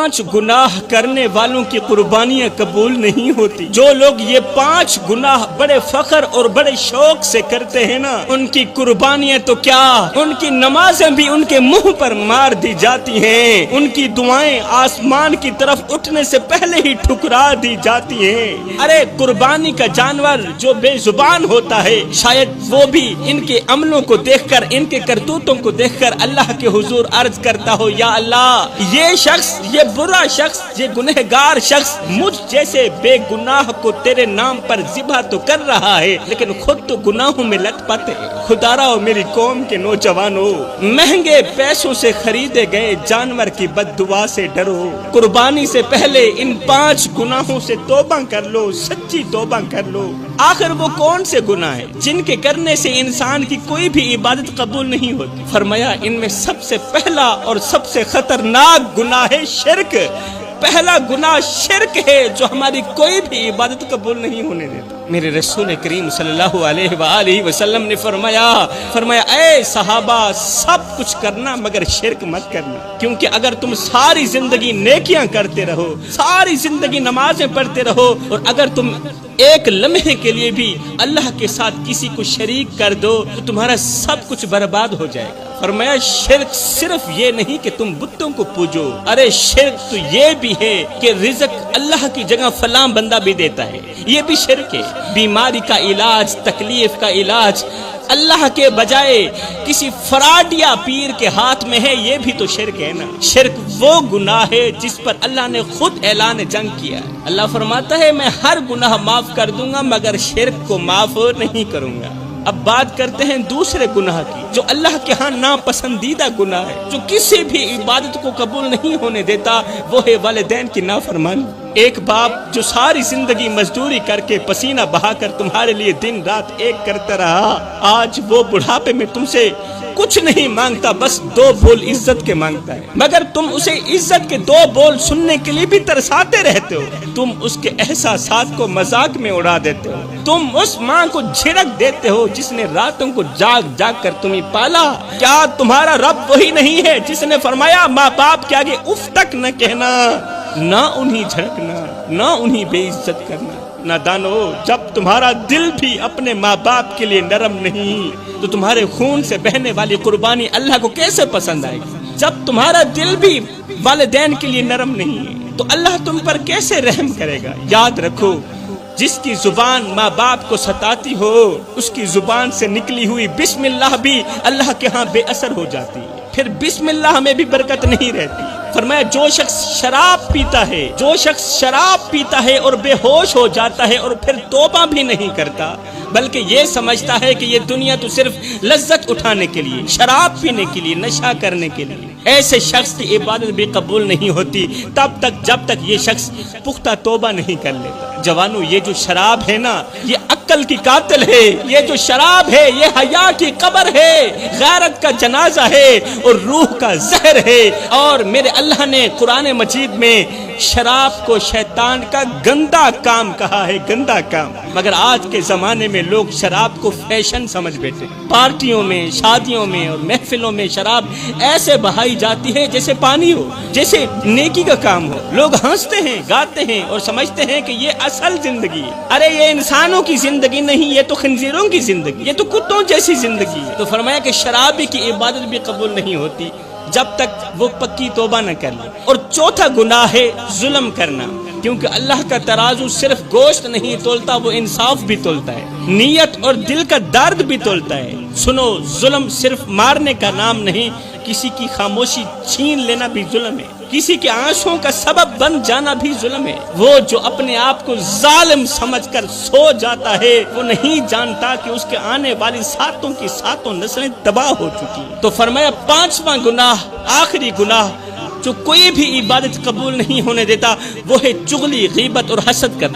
5 गुनाह करने वालों की कुर्बानियां कबूल नहीं होती। जो लोग ये 5 गुनाह बड़े फख्र और बड़े शौक से करते हैं ना, उनकी कुर्बानियां तो क्या, उनकी नमाजें भी उनके मुंह पर मार दी जाती हैं, उनकी दुआएं आसमान की तरफ उठने से पहले ही ठुकरा दी जाती हैं। अरे कुर्बानी का जानवर जो बेजुबान होता है, शायद वो भी इनके अमलों को देखकर, इनके करतूतों को देखकर अल्लाह के हुजूर अर्ज करता हो, या अल्लाह, ये शख्स, ये बुरा शख्स, ये गुनहगार शख्स मुझ जैसे बेगुनाह को तेरे नाम पर ज़िबा तो कर रहा है, लेकिन खुद तो गुनाहों में लटपट है। खुदारा हो मेरी कौम के नौजवानों, महंगे पैसों से खरीदे गए जानवर की बद्दुआ से डरो। कुर्बानी से पहले इन 5 गुनाहों से तौबा कर लो, सच्ची तौबा कर लो। आखिर वो कौन से गुनाह हैं जिनके करने से इंसान की कोई भी इबादत कबूल नहीं होती? फरमाया इनमें सबसे पहला और सबसे खतरनाक गुनाह है शिर्क। पहला गुनाह शिर्क है जो हमारी कोई भी इबादत कबूल नहीं होने देता। मेरे रसूल करीम सल्लल्लाहु अलैहि वसल्लम ने फरमाया ऐ सहाबा, सब कुछ करना मगर शिर्क मत करना, क्योंकि अगर तुम सारी जिंदगी नेकियां करते रहो, सारी जिंदगी नमाजें पढ़ते रहो, और अगर तुम एक लम्हे के लिए भी अल्लाह के साथ किसी को शरीक कर दो तो तुम्हारा सब कुछ बर्बाद हो जाएगा। फरमाया शिर्क सिर्फ ये नहीं कि तुम बुतों को पूजो, अरे शिर्क तो ये भी है कि रिज़्क अल्लाह की जगह फलां बंदा भी देता है, ये भी शिर्क है। बीमारी का इलाज, तकलीफ का इलाज अल्लाह के बजाय किसी फराडिया पीर के हाथ में है, ये भी तो शिर्क है ना। शिर्क वो गुनाह है जिस पर अल्लाह ने खुद ऐलान जंग किया है। अल्लाह फरमाता है मैं हर गुनाह माफ कर दूंगा मगर शिर्क को माफ नहीं करूंगा। अब बात करते हैं दूसरे गुनाह की, जो अल्लाह के यहाँ नापसंदीदा गुनाह है, जो किसी भी इबादत को कबूल नहीं होने देता, वो है वालिदैन की नाफरमानी। एक बाप जो सारी जिंदगी मजदूरी करके पसीना बहाकर तुम्हारे लिए दिन रात एक करता रहा, आज वो बुढ़ापे में तुमसे कुछ नहीं मांगता, बस 2 बोल इज्जत के मांगता है, मगर तुम उसे इज्जत के 2 बोल सुनने के लिए भी तरसाते रहते हो। तुम उसके एहसासात को मजाक में उड़ा देते हो। तुम उस माँ को झिड़क देते हो जिसने रातों को जाग जाग कर तुम्हें पाला। क्या तुम्हारा रब वही नहीं है जिसने फरमाया माँ बाप के आगे उफ तक न कहना, ना उन्हीं झड़कना, ना उन्हीं बेइज्जत करना। नादानो, जब तुम्हारा दिल भी अपने माँ बाप के लिए नरम नहीं तो तुम्हारे खून से बहने वाली कुर्बानी अल्लाह को कैसे पसंद आएगी? जब तुम्हारा दिल भी वालिदैन के लिए नरम नहीं है तो अल्लाह तुम पर कैसे रहम करेगा? याद रखो, जिसकी जुबान माँ बाप को सताती हो उसकी जुबान से निकली हुई बिस्मिल्लाह भी अल्लाह के यहाँ बेअसर हो जाती है, फिर बिस्मिल्लाह में भी बरकत नहीं रहती। फरमाया जो शख्स शराब पीता है और बेहोश हो जाता है और फिर तौबा भी नहीं करता, बल्कि ये समझता है कि ये दुनिया तो सिर्फ लज्जत उठाने के लिए, शराब पीने के लिए, नशा करने के लिए, ऐसे शख्स की इबादत भी कबूल नहीं होती तब तक जब तक ये शख्स पुख्ता तौबा नहीं कर लेता। जवानों, ये जो शराब है ना, ये अक्ल की कातिल है। ये जो शराब है ये हया की कब्र है, गैरत का जनाजा है और रूह का जहर है। और मेरे अल्लाह ने कुरान मजीद में शराब को शैतान का गंदा काम कहा है, गंदा काम। मगर आज के जमाने में लोग शराब को फैशन समझ बैठे। पार्टियों में, शादियों में और महफिलों में शराब ऐसे बहाई जाती है जैसे पानी हो, जैसे नेकी का काम हो। लोग हंसते हैं, गाते हैं और समझते हैं कि ये असल जिंदगी है। अरे ये इंसानों की जिंदगी नहीं, ये तो खंजीरों की जिंदगी, ये तो कुत्तों जैसी जिंदगी है। तो फरमाया कि शराबी की इबादत भी कबूल नहीं होती जब तक वो पक्की तौबा न कर ले। और चौथा गुनाह है जुल्म करना, क्योंकि अल्लाह का तराजू सिर्फ गोश्त नहीं तोलता, वो इंसाफ भी तोलता है, नीयत और दिल का दर्द भी तोलता है। सुनो, जुल्म सिर्फ मारने का नाम नहीं, किसी की खामोशी छीन लेना भी जुल्म है, किसी के आंसुओं का सबब बन जाना भी जुल्म है। वो जो अपने आप को जालिम समझकर सो जाता है, वो नहीं जानता कि उसके आने वाली 7 की 7 नस्लें तबाह हो चुकी। तो फरमाया 5वां गुनाह, आखिरी गुनाह जो कोई भी इबादत कबूल नहीं होने देता, वो है चुगली, गीबत और हसद करना।